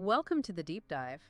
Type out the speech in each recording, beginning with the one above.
Welcome to the deep dive.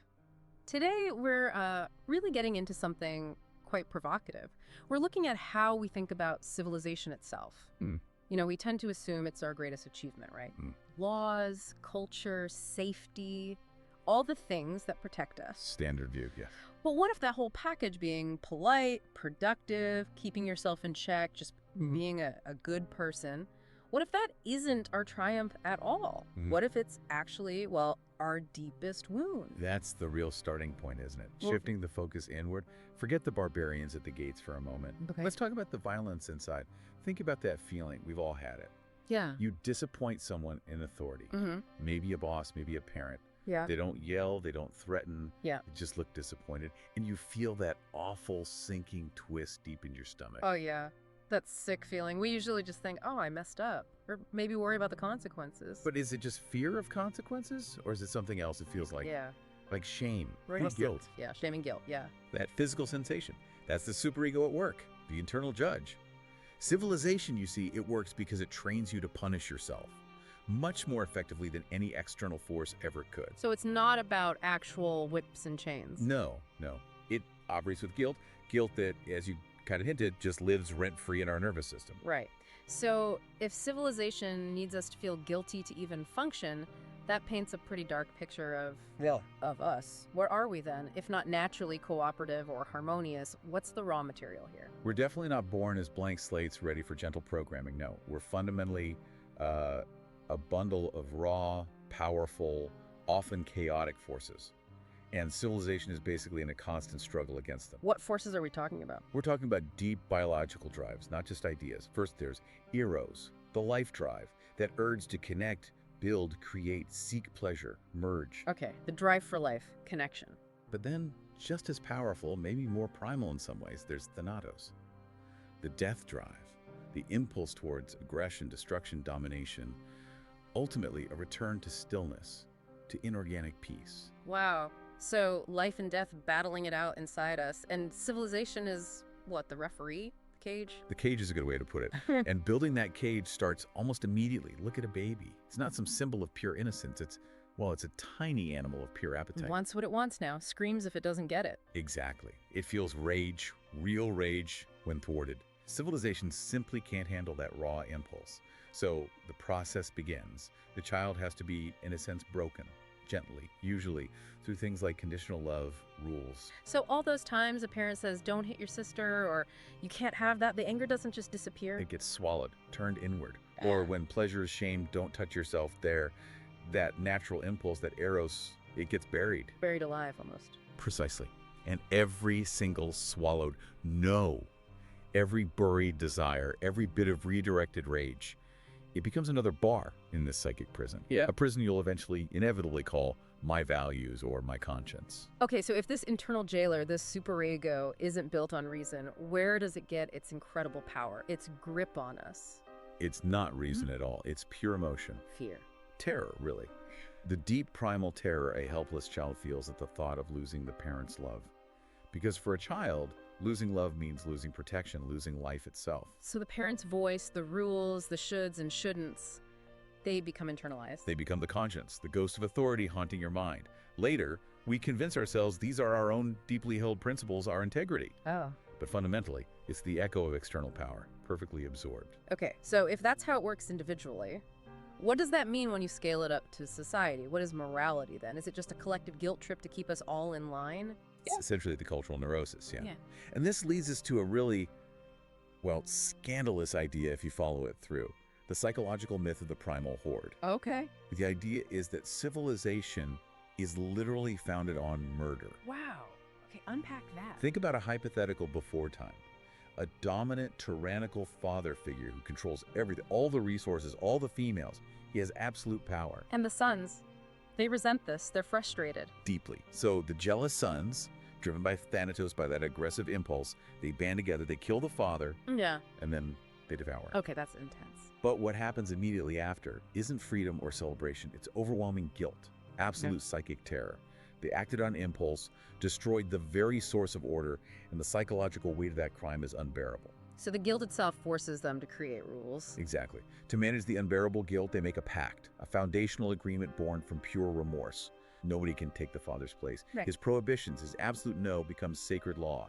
Today, we're really getting into something quite provocative. We're looking at how we think about civilization itself. Mm. We tend to assume it's our greatest achievement, right? Mm. Laws, culture, safety, all the things that protect us. Standard view, yeah. But what if that whole package, being polite, productive, keeping yourself in check, just being a good person, what if that isn't our triumph at all? What if it's actually, well, our deepest wound? That's the real starting point, isn't it? Well- Shifting the focus inward. Forget the barbarians at the gates for a moment. Okay. Let's talk about the violence inside. Think about that feeling. We've all had it. Yeah. You disappoint someone in authority. Maybe a boss, maybe a parent. Yeah. They don't yell, they don't threaten. Yeah. They just look disappointed. And you feel that awful sinking twist deep in your stomach. Oh, yeah. That sick feeling. We usually just think, oh, I messed up. Or maybe worry about the consequences. But is it just fear of consequences? Or is it something else? It feels like shame, Right. guilt. Yeah, shame and guilt, yeah. That physical sensation. That's the superego at work, the internal judge. Civilization, you see, it works because it trains you to punish yourself much more effectively than any external force ever could. So it's not about actual whips and chains. No. It operates with guilt. Guilt that, as you kind of hinted, just lives rent-free in our nervous system. Right. So if civilization needs us to feel guilty to even function, that paints a pretty dark picture of us. What are we then? If not naturally cooperative or harmonious, what's the raw material here? We're definitely not born as blank slates ready for gentle programming, no. We're fundamentally a bundle of raw, powerful, often chaotic forces. And civilization is basically in a constant struggle against them. What forces are we talking about? We're talking about deep biological drives, not just ideas. First, there's Eros, the life drive, that urge to connect, build, create, seek pleasure, merge. Okay, the drive for life, connection. But then, just as powerful, maybe more primal in some ways, there's Thanatos, the death drive, the impulse towards aggression, destruction, domination, ultimately a return to stillness, to inorganic peace. Wow. So life and death battling it out inside us. And civilization is, what, the referee? The cage? The cage is a good way to put it. And building that cage starts almost immediately. Look at a baby. It's not some symbol of pure innocence. It's a tiny animal of pure appetite. It wants what it wants now. Screams if it doesn't get it. Exactly. It feels rage, real rage, when thwarted. Civilization simply can't handle that raw impulse. So the process begins. The child has to be, in a sense, broken. Gently, usually through things like conditional love, rules. So all those times a parent says, don't hit your sister, or you can't have that, the anger doesn't just disappear? It gets swallowed, turned inward. Or when pleasure is shame, don't touch yourself there, that natural impulse, that Eros, it gets buried. Buried alive, almost. Precisely. And every single swallowed no, every buried desire, every bit of redirected rage, it becomes another bar in this psychic prison. Yeah. A prison you'll eventually inevitably call my values or my conscience. Okay, so if this internal jailer, this superego, isn't built on reason, where does it get its incredible power, its grip on us? It's not reason at all. It's pure emotion. Fear. Terror, really. The deep primal terror a helpless child feels at the thought of losing the parent's love. Because for a child, losing love means losing protection, losing life itself. So the parent's voice, the rules, the shoulds and shouldn'ts, they become internalized. They become the conscience, the ghost of authority haunting your mind. Later, we convince ourselves these are our own deeply held principles, our integrity. Oh. But fundamentally, it's the echo of external power, perfectly absorbed. Okay, so if that's how it works individually, what does that mean when you scale it up to society? What is morality then? Is it just a collective guilt trip to keep us all in line? It's essentially the cultural neurosis, yeah. And this leads us to a really, scandalous idea if you follow it through. The psychological myth of the primal horde. Okay. The idea is that civilization is literally founded on murder. Wow. Okay, unpack that. Think about a hypothetical before time. A dominant, tyrannical father figure who controls everything, all the resources, all the females. He has absolute power. And the sons, they resent this. They're frustrated. Deeply. So the jealous sons, driven by Thanatos, by that aggressive impulse, they band together, they kill the father, Yeah. and then they devour. Okay, that's intense. But what happens immediately after isn't freedom or celebration. It's overwhelming guilt, absolute psychic terror. They acted on impulse, destroyed the very source of order, and the psychological weight of that crime is unbearable. So the guilt itself forces them to create rules. Exactly. To manage the unbearable guilt, they make a pact, a foundational agreement born from pure remorse. Nobody can take the father's place. Right. His prohibitions, his absolute no becomes sacred law,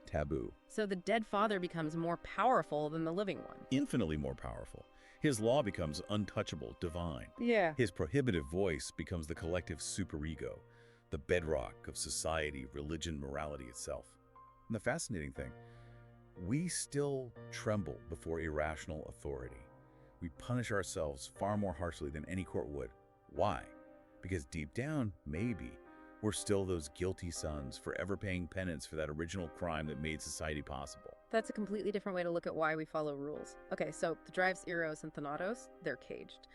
taboo. So the dead father becomes more powerful than the living one. Infinitely more powerful. His law becomes untouchable, divine. Yeah. His prohibitive voice becomes the collective superego, the bedrock of society, religion, morality itself. And the fascinating thing, we still tremble before irrational authority. We punish ourselves far more harshly than any court would. Why? Because deep down, maybe, we're still those guilty sons forever paying penance for that original crime that made society possible. That's a completely different way to look at why we follow rules. Okay, so the drives Eros and Thanatos, they're caged.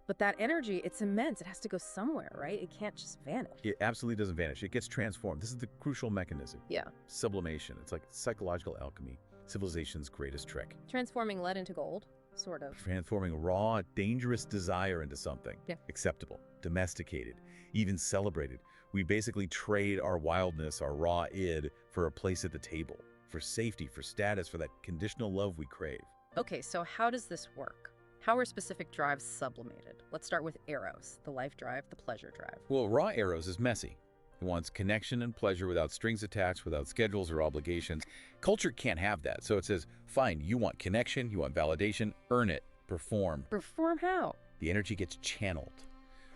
But that energy, it's immense. It has to go somewhere, right? It can't just vanish. It absolutely doesn't vanish. It gets transformed. This is the crucial mechanism. Yeah. Sublimation. It's like psychological alchemy, civilization's greatest trick. Transforming lead into gold, sort of. Transforming raw, dangerous desire into something acceptable, domesticated, even celebrated. We basically trade our wildness, our raw id, for a place at the table, for safety, for status, for that conditional love we crave. Okay, so how does this work? How are specific drives sublimated? Let's start with Eros, the life drive, the pleasure drive. Well, raw Eros is messy. It wants connection and pleasure without strings attached, without schedules or obligations. Culture can't have that. So it says, fine, you want connection, you want validation, earn it, perform. Perform how? The energy gets channeled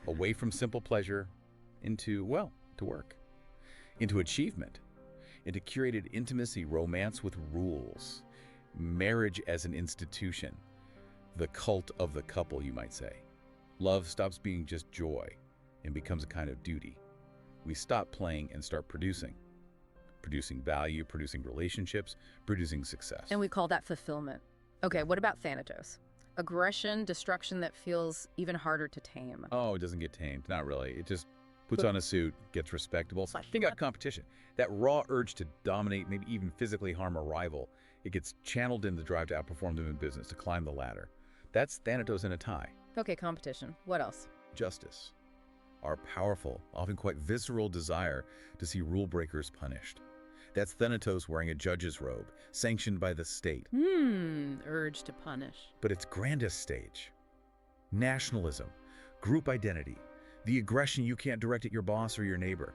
away from simple pleasure into, well, to work, into achievement, into curated intimacy, romance with rules, marriage as an institution, the cult of the couple, you might say. Love stops being just joy and becomes a kind of duty. We stop playing and start producing. Producing value, producing relationships, producing success. And we call that fulfillment. Okay, what about Thanatos? Aggression, destruction that feels even harder to tame. Oh, it doesn't get tamed. Not really. It just puts on a suit, gets respectable. You got competition. That raw urge to dominate, maybe even physically harm a rival, it gets channeled in the drive to outperform them in business, to climb the ladder. That's Thanatos in a tie. Okay, competition. What else? Justice. Our powerful, often quite visceral desire to see rule breakers punished. That's Thanatos wearing a judge's robe, sanctioned by the state. Urge to punish. But its grandest stage. Nationalism, group identity, the aggression you can't direct at your boss or your neighbor.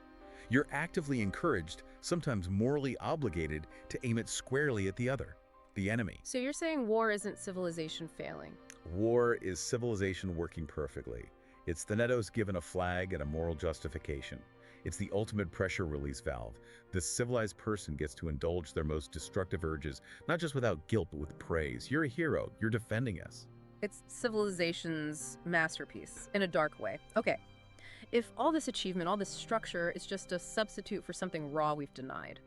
You're actively encouraged, sometimes morally obligated, to aim it squarely at the other, the enemy. So you're saying war isn't civilization failing? War is civilization working perfectly. It's Thanatos given a flag and a moral justification. It's the ultimate pressure release valve. The civilized person gets to indulge their most destructive urges, not just without guilt, but with praise. You're a hero. You're defending us. It's civilization's masterpiece, in a dark way. Okay, if all this achievement, all this structure is just a substitute for something raw we've denied,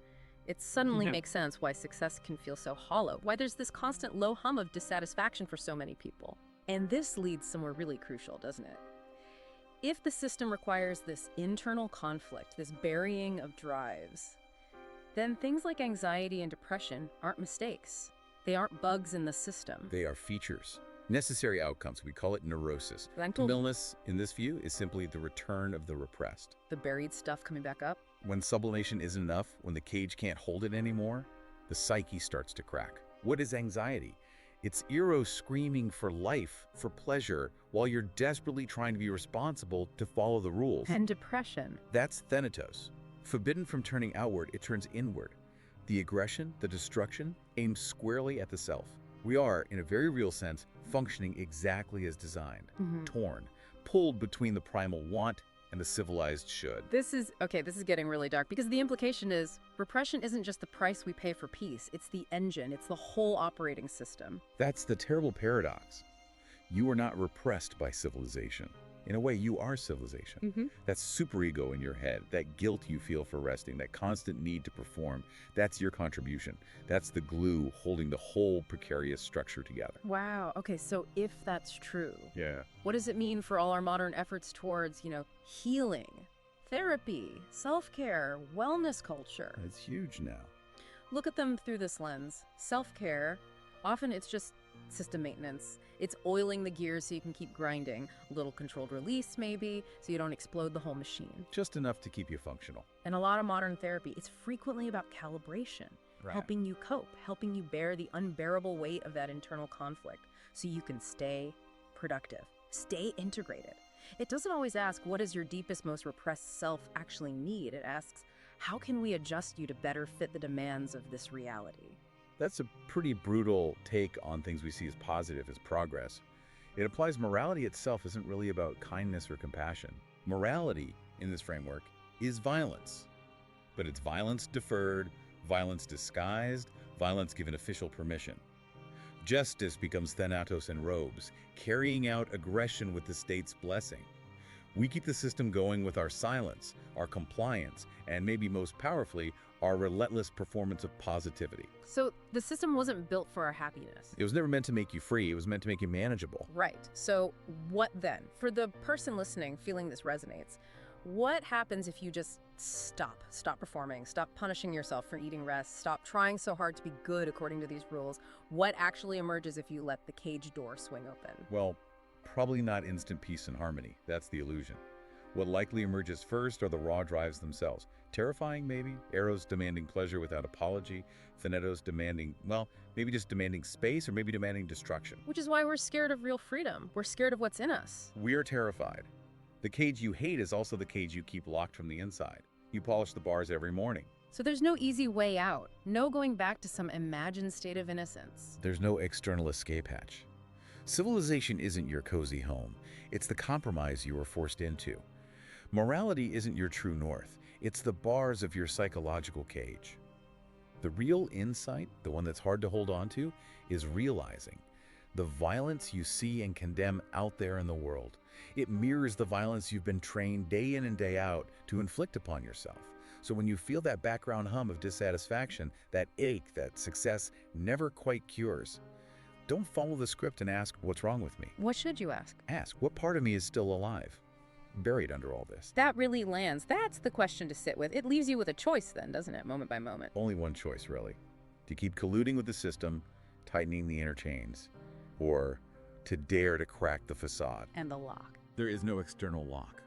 it suddenly makes sense why success can feel so hollow, why there's this constant low hum of dissatisfaction for so many people. And this leads somewhere really crucial, doesn't it? If the system requires this internal conflict, this burying of drives, then things like anxiety and depression aren't mistakes. They aren't bugs in the system. They are features. Necessary outcomes. We call it neurosis. Mental illness, in this view, is simply the return of the repressed. The buried stuff coming back up? When sublimation isn't enough, when the cage can't hold it anymore, the psyche starts to crack. What is anxiety? It's Eros screaming for life, for pleasure, while you're desperately trying to be responsible to follow the rules. And depression. That's Thanatos. Forbidden from turning outward, it turns inward. The aggression, the destruction, aims squarely at the self. We are, in a very real sense, functioning exactly as designed. Torn, pulled between the primal want and the civilized should. This is getting really dark, because the implication is repression isn't just the price we pay for peace, it's the engine, it's the whole operating system. That's the terrible paradox. You are not repressed by civilization. In a way, you are civilization. That superego in your head, that guilt you feel for resting, that constant need to perform, that's your contribution. That's the glue holding the whole precarious structure together. Wow. Okay, so if that's true, Yeah. what does it mean for all our modern efforts towards, healing, therapy, self-care, wellness culture? It's huge now. Look at them through this lens. Self-care, often it's just system maintenance. It's oiling the gears so you can keep grinding. A little controlled release, maybe, so you don't explode the whole machine. Just enough to keep you functional. And a lot of modern therapy, it's frequently about calibration, helping you cope, helping you bear the unbearable weight of that internal conflict so you can stay productive, stay integrated. It doesn't always ask, what does your deepest, most repressed self actually need? It asks, how can we adjust you to better fit the demands of this reality? That's a pretty brutal take on things we see as positive, as progress. It implies morality itself isn't really about kindness or compassion. Morality, in this framework, is violence. But it's violence deferred, violence disguised, violence given official permission. Justice becomes Thanatos in robes, carrying out aggression with the state's blessing. We keep the system going with our silence, our compliance, and maybe most powerfully, our relentless performance of positivity. So the system wasn't built for our happiness. It was never meant to make you free, it was meant to make you manageable. Right. So what then? For the person listening, feeling this resonates, what happens if you just stop performing, stop punishing yourself for eating rest, stop trying so hard to be good according to these rules? What actually emerges if you let the cage door swing open? Well, probably not instant peace and harmony. That's the illusion. What likely emerges first are the raw drives themselves. Terrifying, maybe. Eros demanding pleasure without apology. Thanatos demanding, well, maybe just demanding space or maybe demanding destruction. Which is why we're scared of real freedom. We're scared of what's in us. We're terrified. The cage you hate is also the cage you keep locked from the inside. You polish the bars every morning. So there's no easy way out. No going back to some imagined state of innocence. There's no external escape hatch. Civilization isn't your cozy home. It's the compromise you were forced into. Morality isn't your true north. It's the bars of your psychological cage. The real insight, the one that's hard to hold on to, is realizing the violence you see and condemn out there in the world. It mirrors the violence you've been trained day in and day out to inflict upon yourself. So when you feel that background hum of dissatisfaction, that ache that success never quite cures, don't follow the script and ask, what's wrong with me? What should you ask? Ask, what part of me is still alive, buried under all this? That really lands. That's the question to sit with. It leaves you with a choice then, doesn't it, moment by moment? Only one choice, really. To keep colluding with the system, tightening the inner chains, or to dare to crack the facade. And the lock. There is no external lock.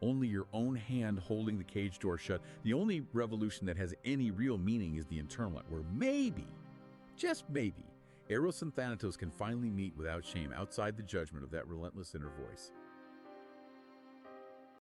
Only your own hand holding the cage door shut. The only revolution that has any real meaning is the internal one, where maybe, just maybe, Eros and Thanatos can finally meet without shame outside the judgment of that relentless inner voice.